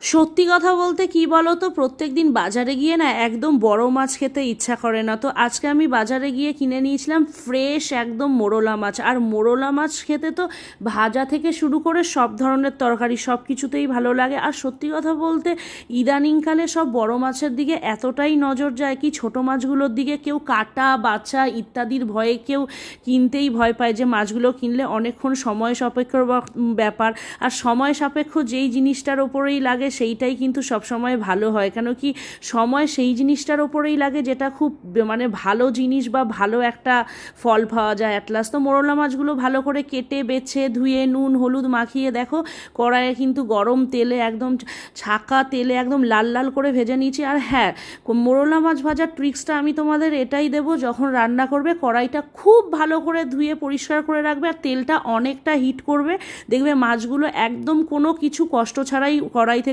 সত্যি কথা বলতে কি বলো তো, প্রত্যেক দিন বাজারে গিয়ে না একদম বড় মাছ খেতে ইচ্ছা করে না। তো আজকে আমি বাজারে গিয়ে কিনে নিয়েছিলাম ফ্রেশ একদম মোরলা মাছ। আর মোরলা মাছ খেতে তো ভাজা থেকে শুরু করে সব ধরনের তরকারি সব কিছুতেই ভালো লাগে। আর সত্যি কথা বলতে ইদানিংকালে সব বড় মাছের দিকে এতটাই নজর যায় কি ছোট মাছগুলোর দিকে কেউ কাটা বাছা ইত্যাদির ভয়ে কেউ কিনতেই ভয় পায়, যে মাছগুলো কিনলে অনেকক্ষণ সময় সাপেক্ষ ব্যাপার। আর সময় সাপেক্ষ যেই জিনিসটার ওপরেই লাগে সেইটাই কিন্তু সবসময় ভালো হয়। কেন কি সময় সেই জিনিসটার ওপরেই লাগে যেটা খুব মানে ভালো জিনিস বা ভালো একটা ফল পাওয়া যায় অ্যাটলাস। তো মোরলা মাছগুলো ভালো করে কেটে বেছে ধুয়ে নুন হলুদ মাখিয়ে দেখো কড়াইয়ে কিন্তু গরম তেলে একদম ছাকা তেলে একদম লাল লাল করে ভেজে নিয়েছি। আর হ্যাঁ, মোরলা মাছ ভাজার ট্রিক্সটা আমি তোমাদের এটাই দেবো, যখন রান্না করবে কড়াইটা খুব ভালো করে ধুয়ে পরিষ্কার করে রাখবে আর তেলটা অনেকটা হিট করবে। দেখবে মাছগুলো একদম কোনো কিছু কষ্ট ছাড়াই কড়াই থেকে